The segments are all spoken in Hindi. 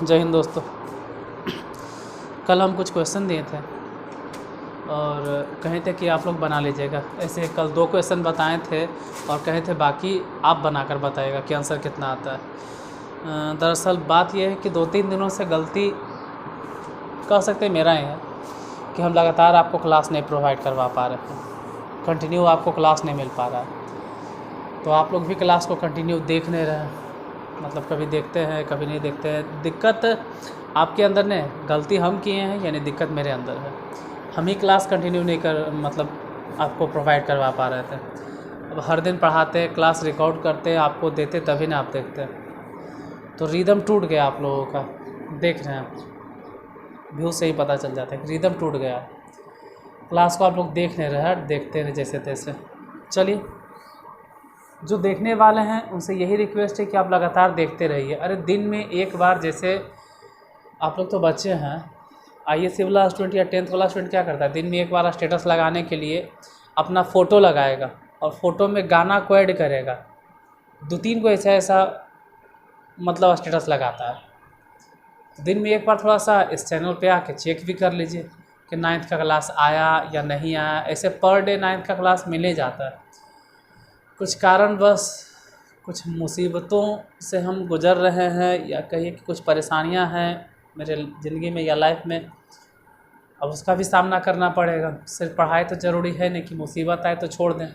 जय हिंद दोस्तों। कल हम कुछ क्वेश्चन दिए थे और कहे थे कि आप लोग बना लीजिएगा। ऐसे कल 2 क्वेश्चन बताए थे और कहे थे बाकी आप बनाकर बताइएगा कि आंसर कितना आता है। दरअसल बात यह है कि 2-3 दिनों से गलती कह सकते हैं मेरा ही है कि हम लगातार आपको क्लास नहीं प्रोवाइड करवा पा रहे हैं, कंटिन्यू आपको क्लास नहीं मिल पा रहा है। तो आप लोग भी क्लास को कंटिन्यू देख नहीं रहे हैं, मतलब कभी देखते हैं कभी नहीं देखते हैं। दिक्कत आपके अंदर ने, गलती हम किए हैं यानी दिक्कत मेरे अंदर है। हम ही क्लास कंटिन्यू नहीं कर मतलब आपको प्रोवाइड करवा पा रहे थे। अब हर दिन पढ़ाते, क्लास रिकॉर्ड करते, आपको देते तभी ना आप देखते, तो रिदम टूट गया आप लोगों का। देख रहे हैं व्यू से ही पता चल जाता है कि रिदम टूट गया। क्लास को आप लोग देख नहीं रहे, देखते हैं जैसे तैसे। चलिए, जो देखने वाले हैं उनसे यही रिक्वेस्ट है कि आप लगातार देखते रहिए। अरे दिन में एक बार, जैसे आप लोग तो बच्चे हैं, ISC वाला स्टूडेंट या 10th वाला स्टूडेंट क्या करता है, दिन में एक बार स्टेटस लगाने के लिए अपना फ़ोटो लगाएगा और फ़ोटो में गाना को ऐड करेगा। 2-3 को ऐसा मतलब स्टेटस लगाता है। तो दिन में एक बार थोड़ा सा इस चैनल पे आके चेक भी कर लीजिए कि 9th का क्लास आया या नहीं आया। ऐसे पर डे 9th का क्लास मिल ही जाता है। कुछ कारणवश कुछ मुसीबतों से हम गुज़र रहे हैं, या कहिए कि कुछ परेशानियां हैं मेरे ज़िंदगी में या लाइफ में, अब उसका भी सामना करना पड़ेगा। सिर्फ पढ़ाई तो ज़रूरी है नहीं कि मुसीबत आए तो छोड़ दें,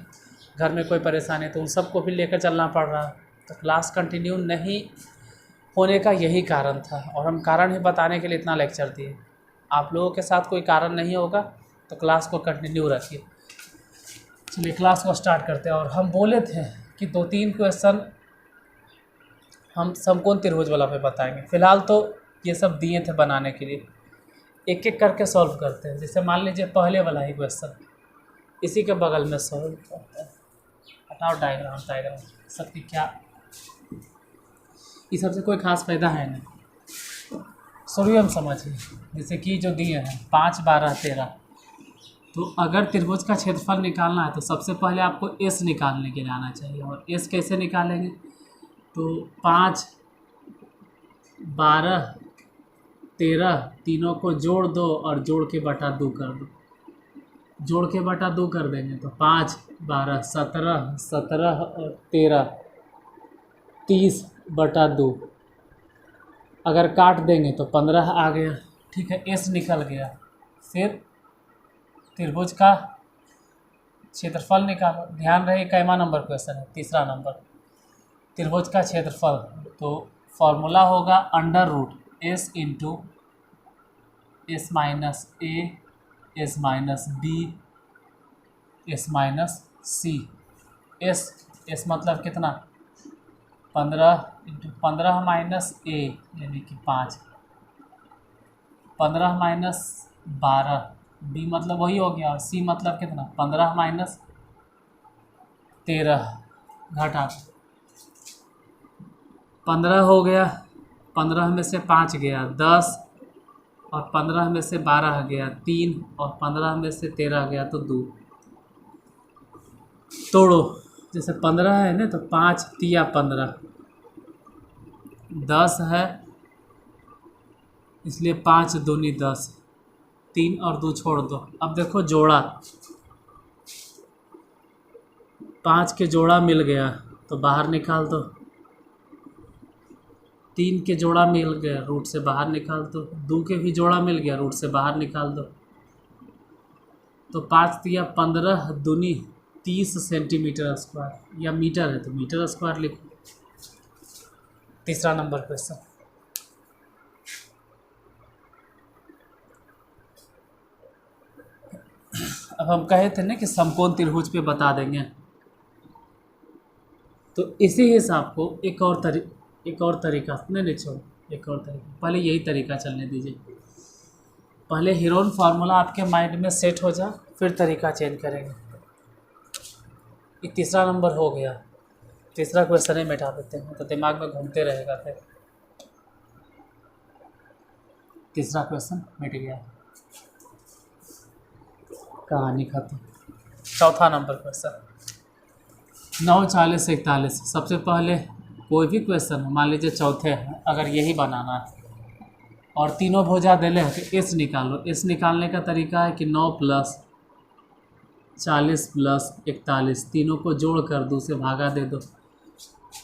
घर में कोई परेशानी तो उन सबको भी लेकर चलना पड़ रहा है। तो क्लास कंटिन्यू नहीं होने का यही कारण था, और हम कारण ही बताने के लिए इतना लेक्चर दिए। आप लोगों के साथ कोई कारण नहीं होगा तो क्लास को कंटिन्यू रखिए। चलिए क्लास को स्टार्ट करते हैं। और हम बोले थे कि 2-3 क्वेश्चन हम समकोण त्रिभुज वाला पे बताएंगे। फ़िलहाल तो ये सब दिए थे बनाने के लिए, एक एक करके सॉल्व करते हैं। जैसे मान लीजिए पहले वाला ही क्वेश्चन, इसी के बगल में सॉल्व करते हैं। हटाओ डायग्राम सबकी, क्या इस सबसे कोई खास फायदा है नहीं। शुरू हम समझिए, जैसे कि जो दिए हैं 5, 12, 13, तो अगर त्रिभुज का क्षेत्रफल निकालना है तो सबसे पहले आपको S निकालने के लिए आना चाहिए। और S कैसे निकालेंगे, तो 5, 12, 13 तीनों को जोड़ दो और जोड़ के बटा 2 कर दो। जोड़ के बटा 2 कर देंगे तो 5, 12, 17, 17 और 13 30 बटा 2। अगर काट देंगे तो 15 आ गया। ठीक है, S निकल गया। फिर त्रिभुज का क्षेत्रफल निकालो। ध्यान रहे कैमा नंबर क्वेश्चन है, तीसरा नंबर। त्रिभुज का क्षेत्रफल, तो फॉर्मूला होगा √S into S minus A, S minus B, S minus C। S मतलब कितना, 15 इंटू 15 माइनस A यानी कि 5, 15 माइनस 12, B मतलब वही हो गया, और C मतलब कितना, 15 माइनस 13 घटा 15 हो गया। 15 में से 5 गया 10, और 15 में से 12 गया 3, और 15 में से 13 गया तो 2। तोड़ो, जैसे 15 है ना तो 5 तिया 15, 10 है इसलिए 5 दूनी 10, 3 और 2 छोड़ दो। अब देखो जोड़ा, 5 के जोड़ा मिल गया तो बाहर निकाल दो, 3 के जोड़ा मिल गया रूट से बाहर निकाल दो, 2 के भी जोड़ा मिल गया रूट से बाहर निकाल दो। तो 5 तिया 15 दूनी 30 सेंटीमीटर स्क्वायर, या मीटर है तो मीटर स्क्वायर लिखो। तीसरा नंबर क्वेश्चन। अब हम कहे थे ना कि समकोण त्रिभुज पे बता देंगे, तो इसी हिसाब को एक और तरीका नहीं छोड़ो, एक और तरीका, पहले यही तरीका चलने दीजिए। पहले हीरोन फार्मूला आपके माइंड में सेट हो जाए, फिर तरीका चेंज करेंगे। ये तीसरा नंबर हो गया। तीसरा क्वेश्चन ही मिटा देते हैं तो दिमाग में घूमते रहेगा। फिर तीसरा क्वेश्चन मिट गया, कहानी खत्म। चौथा नंबर क्वेश्चन 9, 40, 41। सबसे पहले कोई भी क्वेश्चन मान लीजिए चौथे हैं, अगर यही बनाना है और तीनों भुजा दिले है कि एस निकालो। एस निकालने का तरीका है कि 9 प्लस 40 प्लस 41, तीनों को जोड़ कर 2 से भागा दे दो।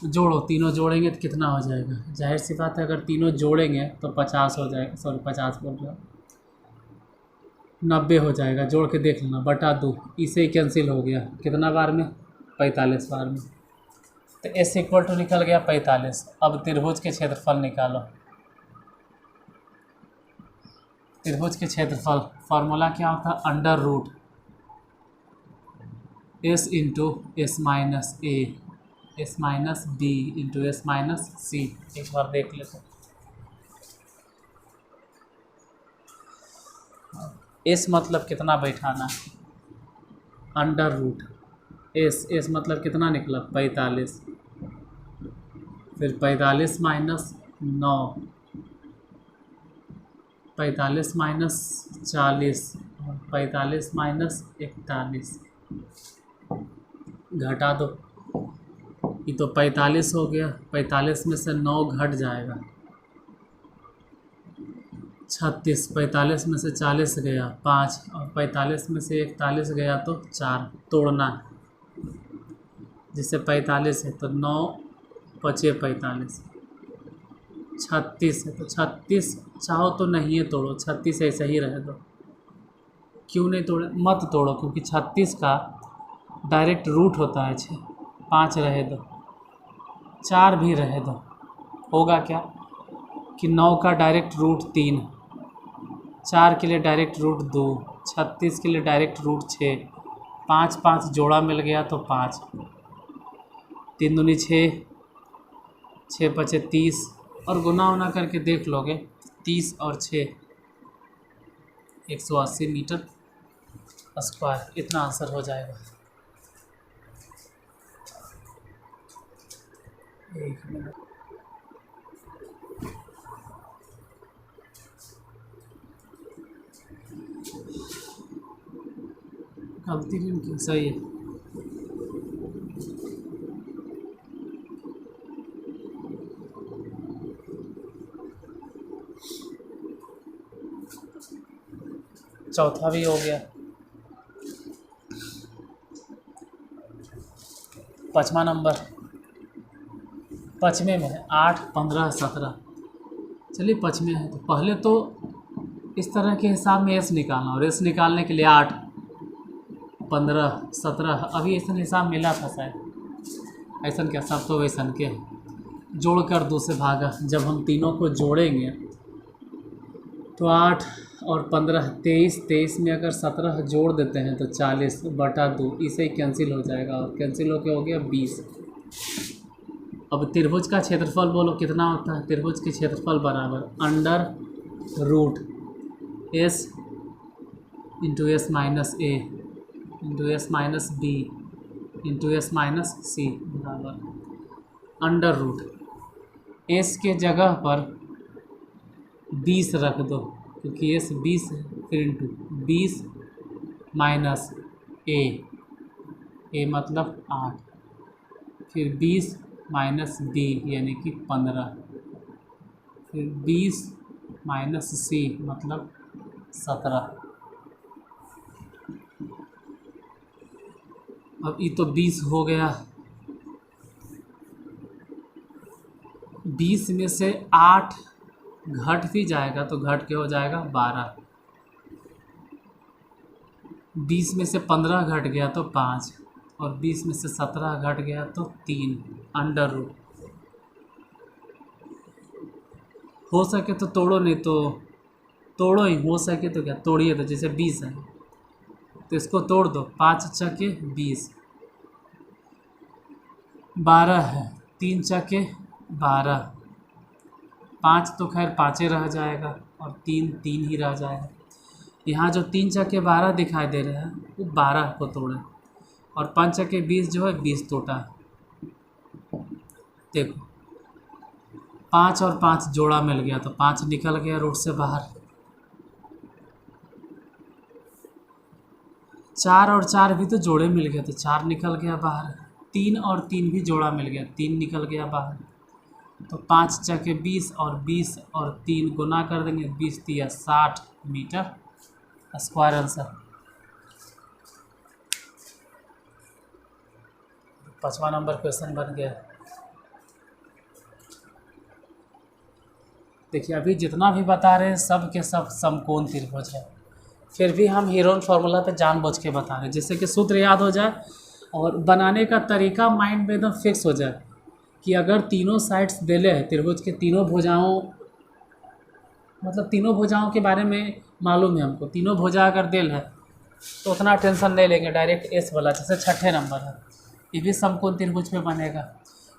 जोड़ो, तीनों जोड़ेंगे तो कितना हो जाएगा? जाहिर सी बात है, अगर तीनों जोड़ेंगे तो 50 हो जाएगा, सॉरी 50 बोल रहा, 90 हो जाएगा। जोड़ के देख लेना, बटा 2, इसे ही कैंसिल हो गया। कितना बार में? 45 बार में। तो एस इक्वल टू निकल गया 45। अब त्रिभुज के क्षेत्रफल निकालो। त्रिभुज के क्षेत्रफल फार्मूला क्या होता है? Under root S into S minus A, S minus B into S minus C. एक बार देख लेते हैं। एस मतलब कितना बैठाना, अंडर रूट एस, एस मतलब कितना निकला? 45। फिर 45 माइनस 9, 45 माइनस 40 और 45 माइनस 41, घटा दो। ये तो 45 हो गया, 45 में से 9 घट जाएगा 36, 45 में से 40 गया 5 और 45 में से 41 गया तो 4, तोड़ना है। जिससे 45 है तो 9 बचे 45, 36 है तो 36 चाहो तो नहीं है तोड़ो, 36 ऐसे ही रह दो। क्यों नहीं तोड़े? मत तोड़ो, क्योंकि 36 का डायरेक्ट रूट होता है 6, 5 रहे दो, 4 भी रहे दो। होगा क्या कि 9 का डायरेक्ट रूट 3, 4 के लिए डायरेक्ट रूट 2, 36 के लिए डायरेक्ट रूट 6, 5 5 जोड़ा मिल गया तो 5, 3 दूनी 6, 6 बचे 30 और गुना उना करके देख लोगे 30 और 6 180 मीटर स्क्वायर, इतना आंसर हो जाएगा। एक मिनट, गलती नहीं की, सही है। चौथा भी हो गया। 5वां नंबर 5वें में है 8, 15, 17। चलिए 5वें है तो पहले तो इस तरह के हिसाब में एस निकालना, और एस निकालने के लिए 8, 15, 17 अभी ऐसा हिसाब मिला था शायद। ऐसा क्या? सब तो वैसन के जोड़ कर 2 से भागा। जब हम तीनों को जोड़ेंगे तो 8 और 15 23, 23 में अगर 17 जोड़ देते हैं तो 40 बटा 2, इसे ही कैंसिल हो जाएगा और कैंसिल होकर हो गया 20। अब त्रिभुज का क्षेत्रफल बोलो कितना होता है? त्रिभुज के क्षेत्रफल बराबर under root S into S minus A into S minus B into S minus C बराबर अंडर रूट एस के जगह पर 20 रख दो, क्योंकि एस 20 है, फिर इंटू 20 माइनस ए मतलब 8, फिर 20 माइनस बी यानी कि 15, फिर 20 माइनस सी मतलब 17। अब ये तो 20 हो गया, 20 में से 8 घट भी जाएगा तो घट के हो जाएगा 12, 20 में से 15 घट गया तो 5 और 20 में से 17 घट गया तो 3 अंडर रूट। हो सके तो तोड़ो, नहीं तो तोड़ो ही, हो सके तो क्या तोड़िए। तो जैसे 20 है तो इसको तोड़ दो, 5 चके 20, 12 है, 3 चके 12, 5 तो खैर 5 रह जाएगा और 3 3 ही रह जाएगा। यहाँ जो 3 चके 12 दिखाई दे रहे हैं वो 12 को तोड़े और 5 चके 20 जो है 20 टोटा। देखो 5 और 5 जोड़ा मिल गया तो 5 निकल गया रूट से बाहर, 4 और 4 भी तो जोड़े मिल गए तो 4 निकल गया बाहर, 3 और 3 भी जोड़ा मिल गया, 3 निकल गया बाहर, तो 5 चके 20 और 20 और 3 गुना कर देंगे, 20 तिया 60 मीटर स्क्वायर आंसर। 5वां नंबर क्वेश्चन बन गया। देखिए अभी जितना भी बता रहे हैं सब के सब समकोण त्रिभुज है, फिर भी हम हीरोन फार्मूला पे जानबूझ के बता रहे हैं जिससे कि सूत्र याद हो जाए और बनाने का तरीका माइंड में एकदम फिक्स हो जाए कि अगर तीनों साइड्स देले हैं त्रिभुज के, तीनों भुजाओं मतलब तीनों भुजाओं के बारे में मालूम है हमको, तीनों भुजा अगर देल है तो उतना टेंशन नहीं लेंगे, डायरेक्ट एस वाला जैसे 6ठे नंबर है ये भी समकोण त्रिभुज पे बनेगा।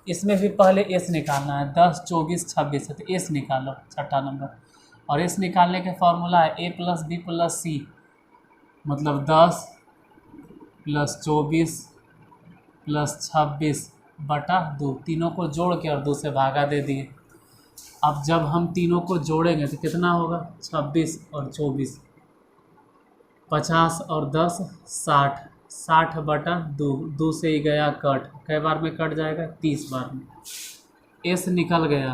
इसमें भी पहले एस निकालना है, 10 24 26 है तो एस निकालो 6ठा नंबर, और एस निकालने के फॉर्मूला है a + b + c मतलब 10 + 24 + 26/2, तीनों को जोड़ के और 2 से भागा दे दिए। अब जब हम तीनों को जोड़ेंगे तो कितना होगा, 26 और 24, 50 और 10 60, 60/2, 2 से ही गया कट, कई बार में कट जाएगा, 30 बार में। एस निकल गया,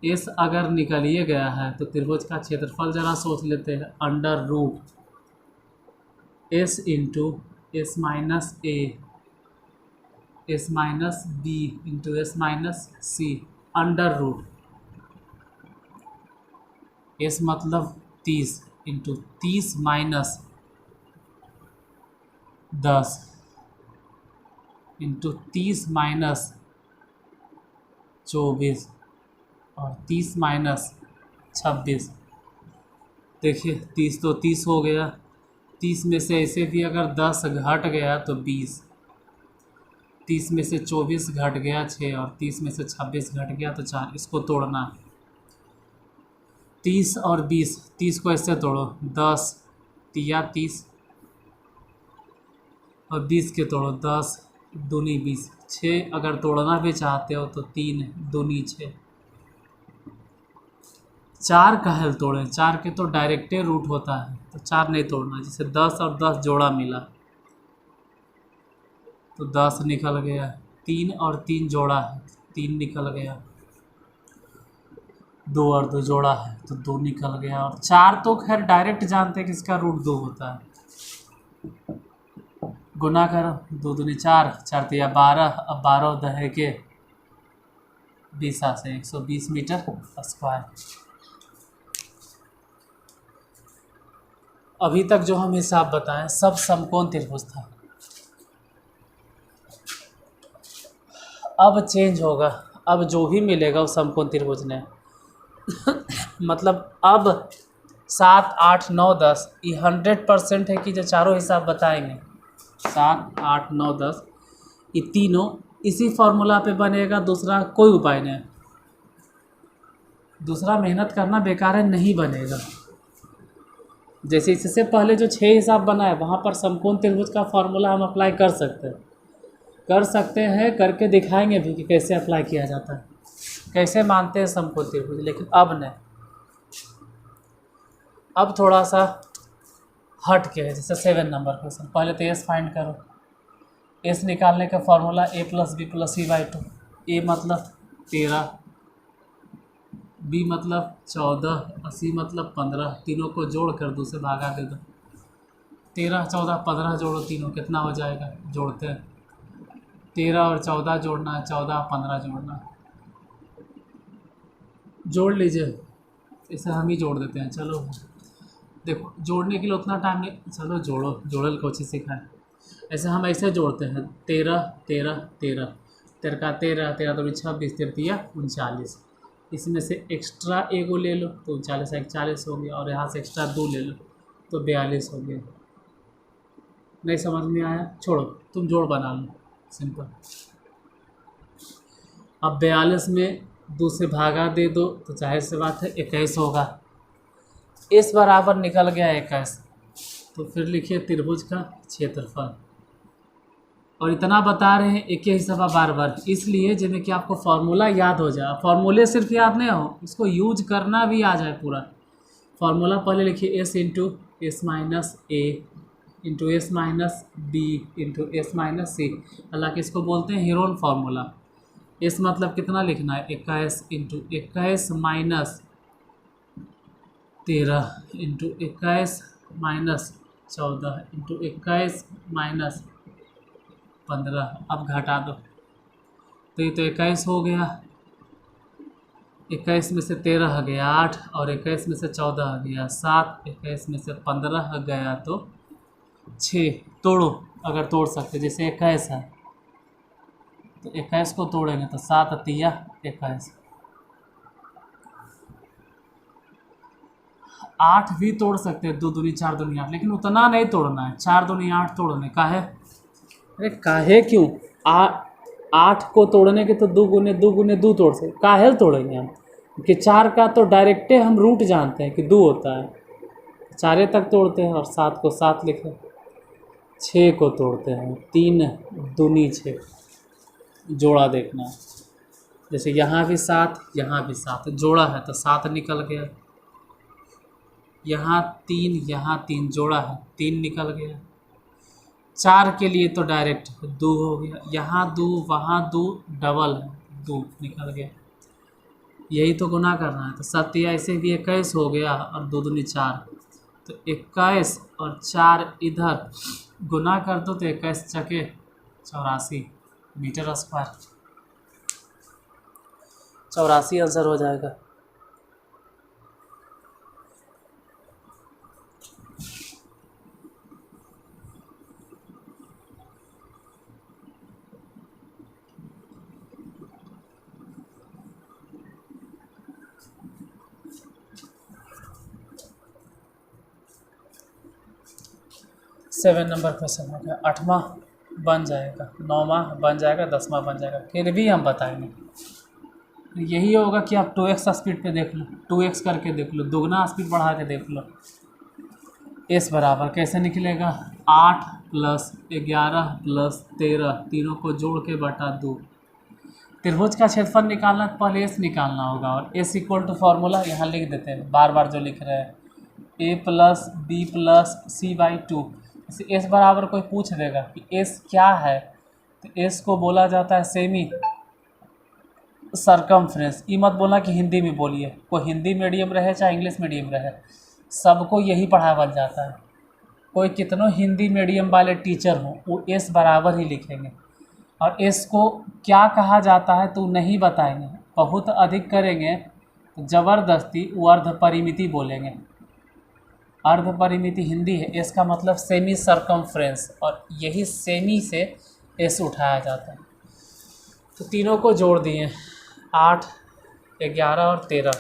एस अगर निकलिए गया है तो त्रिभुज का क्षेत्रफल जरा सोच लेते हैं, √, S into S minus A, S minus B into S minus C, √, S मतलब 30 इंटू 30 माइनस 10 इंटू 30 माइनस 24 और 30 माइनस 26। देखिए 30 तो 30 हो गया, 30 में से ऐसे भी अगर 10 घट गया तो 20, 30 में से 24 घट गया 6 और 30 में से 26 घट गया तो 4, इसको तोड़ना 30 और 20, 30 को ऐसे तोड़ो 10 तिया 30 और 20 के तोड़ो 10 दूनी 20, 6 अगर तोड़ना भी चाहते हो तो 3 दूनी 6, 4 का हल तोड़ें, 4 के तो डायरेक्टे रूट होता है तो 4 नहीं तोड़ना, जैसे 10 और 10 जोड़ा मिला तो 10 निकल गया, 3 और 3 जोड़ा है 3 निकल गया, 2 और 2 जोड़ा है तो 2 निकल गया, और 4 तो खैर डायरेक्ट जानते हैं कि इसका रूट 2 होता है। गुना करो, 2 दूनी 4, 4 तिया 12, अब 12 दहे के 20 से 120 मीटर स्क्वायर। अभी तक जो हम हिसाब बताएं सब समकोण त्रिभुज था, अब चेंज होगा, अब जो भी मिलेगा वो समकोण त्रिभुज ने मतलब अब 7 8 9 10 ये 100% है कि जो चारों हिसाब बताएंगे 7 8 9 10 ये तीनों इसी फॉर्मूला पे बनेगा, दूसरा कोई उपाय नहीं, दूसरा मेहनत करना बेकार है, नहीं बनेगा। जैसे इससे पहले जो 6 हिसाब बनाए वहाँ पर समकोण त्रिभुज का फॉर्मूला हम अप्लाई कर सकते हैं, करके दिखाएंगे भी कि कैसे अप्लाई किया जाता है, कैसे मानते हैं समकोण त्रिभुज, लेकिन अब नहीं, अब थोड़ा सा हट के है। जैसे 7 नंबर क्वेश्चन, पहले तो एस फाइंड करो, एस निकालने का फॉर्मूला a + b + c/2, ए मतलब 13, बी मतलब 14 और सी मतलब 15, तीनों को जोड़ कर 2 से भागा दे दो, 13 14 15 जोड़ो तीनों, कितना हो जाएगा, जोड़ते हैं 13 और 14 जोड़ना है, 14 15 जोड़ना है, जोड़ लीजिए, इसे हम ही जोड़ देते हैं। चलो देखो जोड़ने के लिए उतना टाइम नहीं, चलो जोड़ो, जोड़ल कोची सिखाएं, ऐसे हम ऐसे जोड़ते हैं 13 13 13, 13 13 13 तो 26, 13 39, इसमें से एक्स्ट्रा एगो ले लो तो 39 41 हो गया, और यहाँ से एक्स्ट्रा 2 ले लो तो 42 हो गया। नहीं समझ में आया, छोड़ो, तुम जोड़ बना लो, सिंपल। अब 42 में 2 से भागा दे दो तो जाहिर सी बात है 21 होगा, इस बराबर निकल गया 21, तो फिर लिखिए त्रिभुज का क्षेत्रफल। और इतना बता रहे हैं एक ही हिसाब बार बार, इसलिए जिसमें कि आपको फार्मूला याद हो जाए, फार्मूले सिर्फ याद नहीं हो, इसको यूज करना भी आ जाए पूरा। फार्मूला पहले लिखिए s into S minus A into S minus B into S minus C, हालांकि इसको बोलते हैं हीरोन फार्मूला। इस मतलब कितना लिखना है, 21 into 21 minus 13 into 21 minus 14 into 21 minus 15। अब घटा दो तो ये तो 21 हो गया, 21 में से 13 गया 8 और 21 में से 14 गया 7, 21 में से 15 गया तो 6। तोड़ो अगर तोड़ सकते, जैसे 21 है तो 21 को तोड़ेंगे तो 7 तिया 21। 8 भी तोड़ सकते हैं, 2 दूनी 4 दूनी 8, लेकिन उतना नहीं तोड़ना है, 4 दूनी 8 तोड़ने का है। अरे काहे क्यों, 8 को तोड़ने के तो 2 गुने 2 तोड़ सकते, काहे तोड़ेंगे हम, कि 4 का तो डायरेक्टे हम रूट जानते हैं कि 2 होता है, 4 तक तोड़ते हैं और 7 को 7 लिखे। 6 को तोड़ते हैं, 3 दूनी 6, जोड़ा देखना है, जैसे यहाँ भी 7 यहाँ भी 7, जोड़ा है तो 7 निकल गया, यहाँ 3 जोड़ा है 3 निकल गया। 4 के लिए तो डायरेक्ट 2 हो गया, यहाँ 2 वहाँ 2 डबल है 2 निकल गया, यही तो गुना करना है। तो 7 ऐसे भी 21 हो गया और 2 दूनी 4, तो 21 और 4 इधर गुना कर दो तो 21 चके 84 मीटर स्क्वायर, 84 आंसर हो जाएगा। सेवन नंबर क्वेश्चन हो गया, 8वां बन जाएगा, 9वां बन जाएगा, 10वां बन जाएगा, फिर भी हम बताएंगे। यही होगा कि आप 2x स्पीड पे देख लो, 2x करके देख लो, दुगना स्पीड बढ़ा के देख लो। s बराबर कैसे निकलेगा, 8 + 11 + 13, तीनों को जोड़ के बटा 2। त्रिभुज का क्षेत्रफल निकालना तो पहले s निकालना होगा, और s इक्वल टू फार्मूला यहाँ लिख देते हैं, बार बार जो लिख रहे हैं, a + b + c/2। इसे s बराबर कोई पूछ देगा कि s क्या है, तो s को बोला जाता है सेमी सरकमफ्रेंस। ये मत बोलना कि हिंदी में बोलिए, कोई हिंदी मीडियम रहे चाहे इंग्लिश मीडियम रहे, सबको यही पढ़ाया जाता है। कोई कितनों हिंदी मीडियम वाले टीचर हों वो s बराबर ही लिखेंगे, और s को क्या कहा जाता है तो नहीं बताएंगे, बहुत अधिक करेंगे तो ज़बरदस्ती वो अर्ध परिमिति बोलेंगे। अर्ध परिमिति हिंदी है, s का मतलब सेमी सरकमफ्रेंस, और यही सेमी से s उठाया जाता है। तो तीनों को जोड़ दिए, 8, 11 और 13,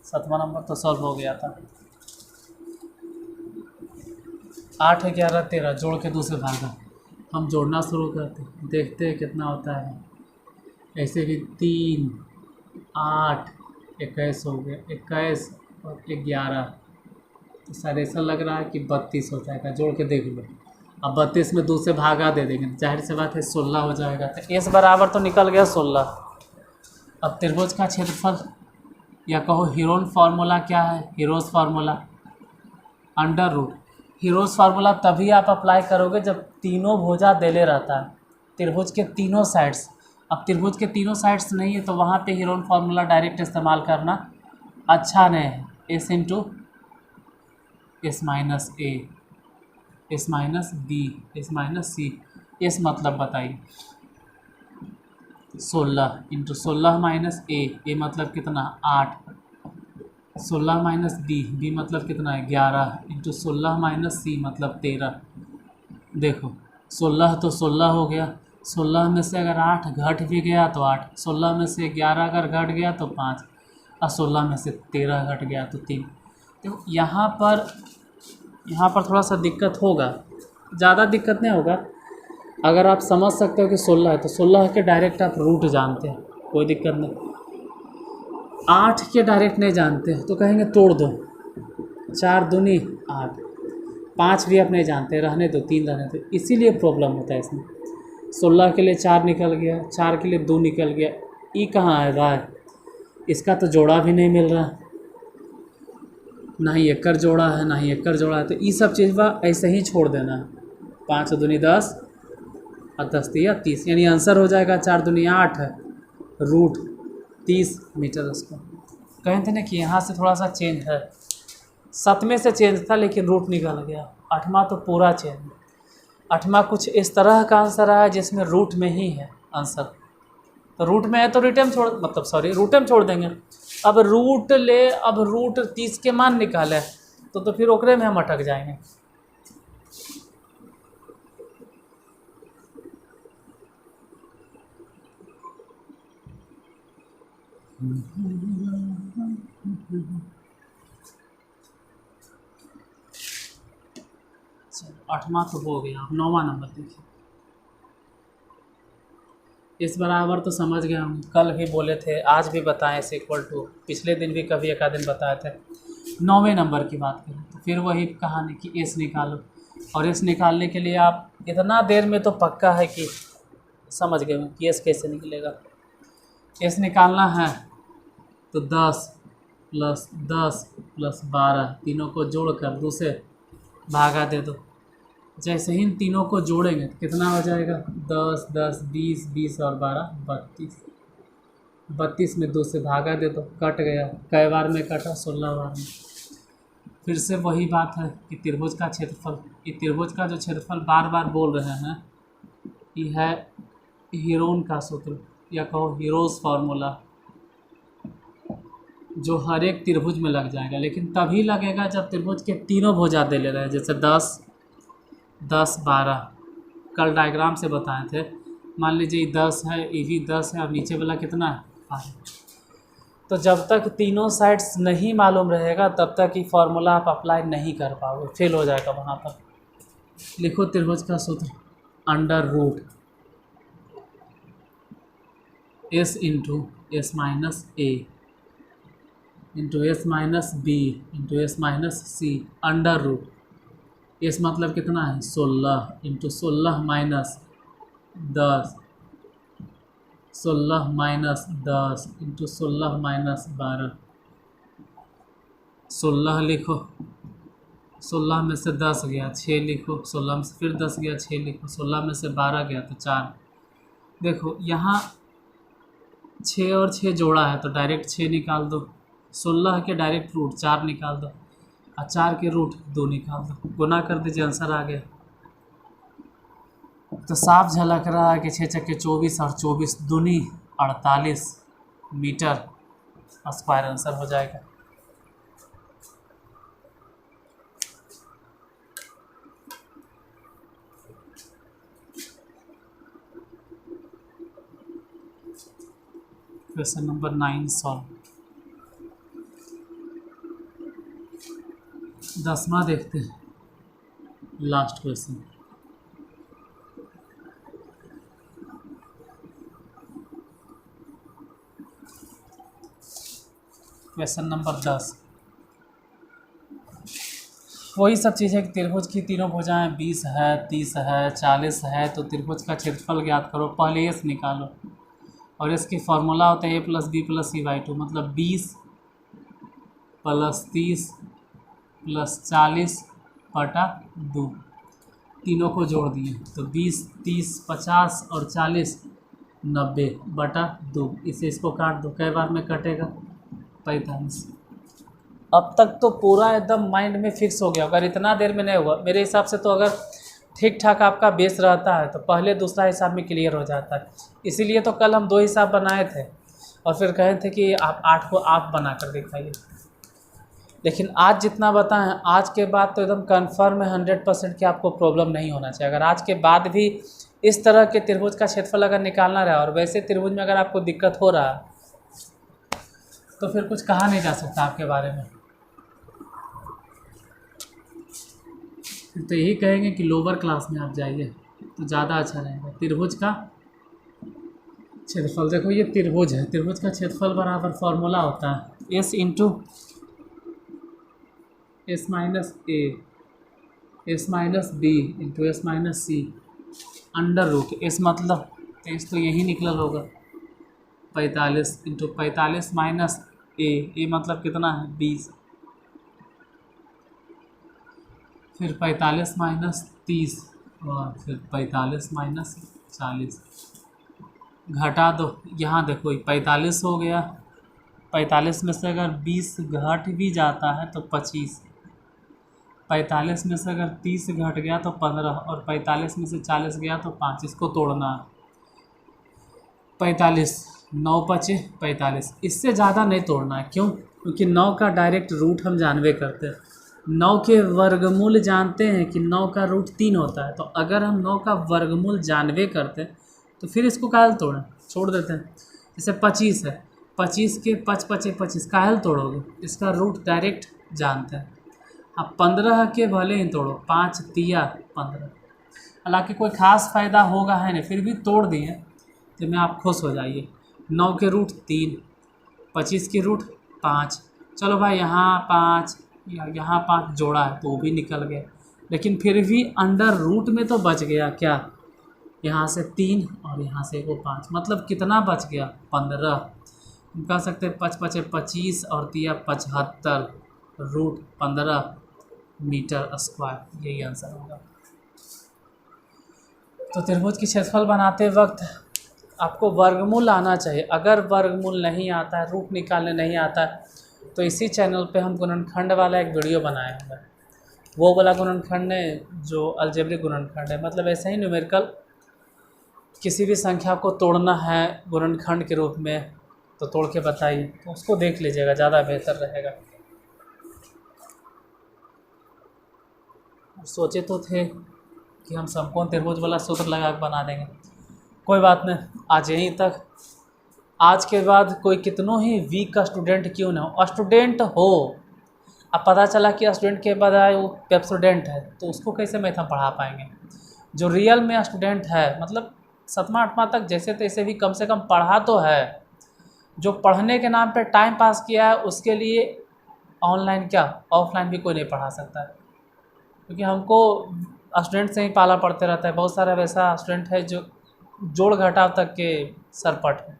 7वां नंबर तो सॉल्व हो गया था। 8, 11, 13 जोड़ के 2 से भागा, हम जोड़ना शुरू करते हैं, देखते हैं कितना होता है। ऐसे भी 3, 8, 21 हो गया, 21 और 11, तो सर ऐसा लग रहा है कि 32 हो जाएगा, जोड़ के देख लो। अब 32 में 2 से भागा दे देंगे, जाहिर सी बात है 16 हो जाएगा, तो s बराबर तो निकल गया 16। अब त्रिभुज का क्षेत्रफल या कहो हीरोन फार्मूला क्या है, हीरोज फार्मूला √। हीरोज फार्मूला तभी आप अप्लाई करोगे जब तीनों भुजा देले रहता है, त्रिभुज के तीनों साइड्स। अब त्रिभुज के तीनों साइड्स नहीं है तो वहाँ पे हीरोन फार्मूला डायरेक्ट इस्तेमाल करना अच्छा नहीं है। s into s minus a, s minus b, s minus c, s मतलब बताइए 16 इंटू 16 माइनस a मतलब कितना 8, 16 माइनस b मतलब कितना है 11, इंटू 16 माइनस c मतलब 13। देखो 16 तो 16 हो गया, 16 में से अगर 8 घट भी गया तो 8, 16 में से 11 अगर घट गया तो 5, और 16 में से 13 घट गया तो 3। तो यहाँ पर थोड़ा सा दिक्कत होगा, ज़्यादा दिक्कत नहीं होगा। अगर आप समझ सकते हो कि 16 है तो 16 के डायरेक्ट आप रूट जानते हैं, कोई दिक्कत नहीं। 8 के डायरेक्ट नहीं जानते तो कहेंगे तोड़ दो, 4 दूनी 8, 5 भी आप नहीं जानते, रहने दो, 3 रहने दो, इसीलिए प्रॉब्लम होता है इसमें। 16 के लिए 4 निकल गया, 4 के लिए 2 निकल गया, ई कहाँ है भाई, इसका तो जोड़ा भी नहीं मिल रहा, ना ही एक जोड़ा है ना ही एक जोड़ा है, तो ये सब चीज़ बा ऐसे ही छोड़ देना है। 5 दूनी 10 और 10 तिया 30, यानी आंसर हो जाएगा 4 दूनी 8 है रूट 30 मीटर स्क्वायर। कहे थे ना कि यहाँ से थोड़ा सा चेंज है, 7वें से चेंज था लेकिन रूट निकल गया, 8वां तो पूरा चेंज। 8वां कुछ इस तरह का आंसर आया जिसमें रूट में ही है आंसर, तो रूट में है तो रूट में छोड़ देंगे। अब रूट 30 के मान निकाले तो फिर ओकरे में हम अटक जाएंगे। चलो 8वां तो हो गया, अब 9वां नंबर देखिए। इस बराबर तो समझ गया हम, कल भी बोले थे, आज भी बताएं इस इक्वल टू, पिछले दिन भी कभी एक आध दिन बताए थे। 9वें नंबर की बात करें तो फिर वही कहानी कि एस निकालो, और एस निकालने के लिए आप इतना देर में तो पक्का है कि समझ गए कि एस कैसे निकलेगा। एस निकालना है तो 10 + 10 + 12 तीनों को जोड़कर 2 से भागा दे दो। जैसे ही इन तीनों को जोड़ेंगे तो कितना हो जाएगा, 10 10 20 20 और 12 32। 32 में 2 से भागा दे दो, कट गया। कै बार में कटा, 16 बार में। फिर से वही बात है कि त्रिभुज का क्षेत्रफल, ये त्रिभुज का जो क्षेत्रफल बार बार बोल रहे हैं, ये है हीरोन का सूत्र, या कहो हीरोज फार्मूला, जो हर एक त्रिभुज में लग जाएगा, लेकिन तभी लगेगा जब त्रिभुज के तीनों भुजा दे ले रहे हैं। जैसे 10 10 12 कल डायग्राम से बताए थे। मान लीजिए ये 10 है, ये भी 10 है, और नीचे वाला कितना है 5। तो जब तक तीनों साइड्स नहीं मालूम रहेगा तब तक ये फार्मूला आप अप्लाई नहीं कर पाओगे, फेल हो जाएगा वहाँ पर। लिखो त्रिभुज का सूत्र, under root S into S minus A into S minus B into S minus C, under root S मतलब कितना है 16 into 16 minus 10, 16 minus 10 into 16 minus 12। 16 लिखो, 16 में से 10 गया 6 लिखो, 16 में से फिर 10 गया 6 लिखो, 16 में से 12 गया तो 4। देखो यहाँ 6 और 6 जोड़ा है तो डायरेक्ट 6 निकाल दो, 16 के डायरेक्ट रूट 4 निकाल दो, और 4 के रूट 2 निकाल दो, गुना कर दीजिए, आंसर आ गया। तो साफ झलक रहा है कि 6 चक्के 24 और 24 दूनी 48 मीटर स्क्वायर आंसर हो जाएगा। Question number 9 solve. 10वां देखते हैं, लास्ट क्वेश्चन। क्वेश्चन नंबर 10, वही सब चीज़ है कि त्रिभुज की तीनों भुजाएं 20 है, 30 है, 40 है, तो त्रिभुज का क्षेत्रफल ज्ञात करो। पहले एस निकालो, और इसकी फार्मूला होता है a + b + c/2, मतलब 20 + 30 + 40/2, तीनों को जोड़ दिए तो 20 30 50 और 40 90/2। इसे इसको काट दो, कई बार में कटेगा 45। अब तक तो पूरा एकदम माइंड में फिक्स हो गया। अगर इतना देर में नहीं हुआ मेरे हिसाब से, तो अगर ठीक ठाक आपका बेस रहता है तो पहले दूसरा हिसाब में क्लियर हो जाता है। इसीलिए तो कल हम 2 हिसाब बनाए थे और फिर कहे थे कि आप 8 को आप बना कर दिखाइए। लेकिन आज जितना बताएं, आज के बाद तो एकदम कन्फर्म है 100% कि आपको प्रॉब्लम नहीं होना चाहिए। अगर आज के बाद भी इस तरह के त्रिभुज का क्षेत्रफल अगर निकालना रहा और वैसे त्रिभुज में अगर आपको दिक्कत हो रहा है तो फिर कुछ कहा नहीं जा सकता आपके बारे में। तो यही कहेंगे कि लोअर क्लास में आप जाइए तो ज़्यादा अच्छा रहेगा। त्रिभुज का क्षेत्रफल देखो, ये त्रिभुज है, त्रिभुज का क्षेत्रफल बराबर फॉर्मूला होता है S into S minus A S minus B into S minus C, under root S मतलब एस तो यही निकल होगा 45 इंटू 45 माइनस ए मतलब कितना है 20, फिर 45 माइनस 30 और फिर 45 माइनस 40। घटा दो, यहाँ देखो 45 हो गया, 45 में से अगर 20 घट भी जाता है तो 25, 45 में से अगर 30 घट गया तो 15, और 45 में से 40 गया तो 5। इसको तोड़ना है। 45, 9 बचे 45, इससे ज़्यादा नहीं तोड़ना है। क्यों? क्योंकि 9 का डायरेक्ट रूट हम जानवे करते हैं, 9 के वर्गमूल जानते हैं कि 9 का रूट 3 होता है। तो अगर हम 9 का वर्गमूल जानवे करते हैं तो फिर इसको काहे तोड़ें, छोड़ देते हैं। जैसे 25 है, 25 के 5 बचे 25, काहे तोड़ोगे, इसका रूट डायरेक्ट जानते हैं। अब 15 के भले ही तोड़ो, 5 तिया 15, हालांकि कोई ख़ास फ़ायदा होगा है नहीं, फिर भी तोड़ दिए तो में आप खुश हो जाइए। 9 के रूट 3, 25 के रूट 5, चलो भाई यहाँ 5 या यहाँ 5 जोड़ा है तो वो भी निकल गया, लेकिन फिर भी अंडर रूट में तो बच गया क्या, यहाँ से 3 और यहाँ से वो 5, मतलब कितना बच गया 15। हम कह सकते हैं 5 बचे 25 और दिया 75, रूट 15 मीटर स्क्वायर, यही आंसर होगा। तो त्रिभुज की क्षेत्रफल बनाते वक्त आपको वर्गमूल आना चाहिए। अगर वर्गमूल नहीं आता है, रूट निकालने नहीं आता है, तो इसी चैनल पे हम गुणनखंड वाला एक वीडियो बनाए हैं। वो वाला गुणनखंड है जो अलजेब्रिक गुणनखंड है, मतलब ऐसे ही न्यूमेरिकल किसी भी संख्या को तोड़ना है गुणनखंड के रूप में तो तोड़ के बताइए, तो उसको देख लीजिएगा, ज़्यादा बेहतर रहेगा। सोचे तो थे कि हम समकोण त्रिभुज वाला सूत्र लगा के बना देंगे, कोई बात नहीं, आज यहीं तक। आज के बाद कोई कितनों ही वीक का स्टूडेंट क्यों ना हो, स्टूडेंट हो, अब पता चला कि स्टूडेंट के बाद आए वो पेप्सोडेंट है, तो उसको कैसे मैथ हम पढ़ा पाएंगे। जो रियल में स्टूडेंट है, मतलब 7वां 8वां तक जैसे तैसे भी कम से कम पढ़ा तो है, जो पढ़ने के नाम पे टाइम पास किया है उसके लिए ऑनलाइन क्या ऑफलाइन भी कोई नहीं पढ़ा सकता है, क्योंकि हमको स्टूडेंट से ही पाला पड़ते रहता है। बहुत सारा वैसा स्टूडेंट है जो जोड़ घटाव तक के सरपट है,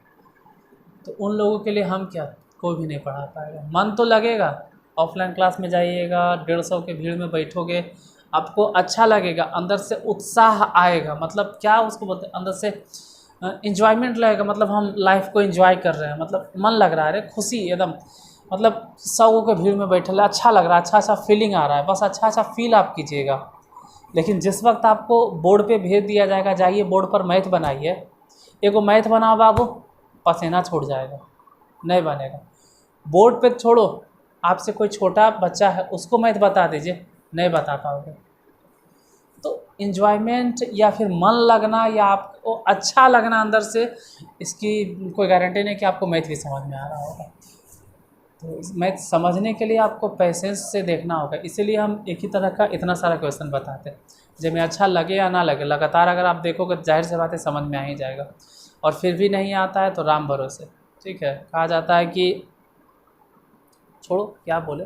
तो उन लोगों के लिए हम क्या कोई भी नहीं पढ़ा पाएगा। मन तो लगेगा, ऑफलाइन क्लास में जाइएगा, 150 के भीड़ में बैठोगे, आपको अच्छा लगेगा, अंदर से उत्साह आएगा, मतलब क्या उसको बोलते हैं, अंदर से इंजॉयमेंट लगेगा, मतलब हम लाइफ को एंजॉय कर रहे हैं, मतलब मन लग रहा है, खुशी एकदम, मतलब 100 के भीड़ में बैठे अच्छा लग रहा है, अच्छा फीलिंग आ रहा है, बस अच्छा फील आप कीजिएगा। लेकिन जिस वक्त आपको बोर्ड पे भेज दिया जाएगा, जाइए बोर्ड पर मैथ बनाइए, एगो मैथ बनाओ बाबू, पसीना छूट जाएगा, नहीं बनेगा। बोर्ड पे छोड़ो, आपसे कोई छोटा बच्चा है उसको मैथ बता दीजिए, नहीं बता पाओगे। तो इन्जॉयमेंट या फिर मन लगना या आपको अच्छा लगना अंदर से, इसकी कोई गारंटी नहीं कि आपको मैथ भी समझ में आ रहा होगा। तो मैथ समझने के लिए आपको पेशेंस से देखना होगा, इसीलिए हम एक ही तरह का इतना सारा क्वेश्चन बताते हैं, जब में अच्छा लगे या ना लगे, लगातार अगर आप देखोगे जाहिर सी बात है समझ में आ ही जाएगा। और फिर भी नहीं आता है तो राम भरोसे, ठीक है। कहा जाता है कि छोड़ो क्या बोले,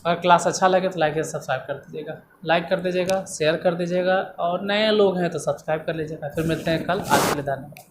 अगर क्लास अच्छा लगे तो लाइक या सब्सक्राइब कर दीजिएगा, लाइक कर दीजिएगा, शेयर कर दीजिएगा, और नए लोग हैं तो सब्सक्राइब कर लीजिएगा। फिर मिलते हैं कल, आज के लिए धन्यवाद।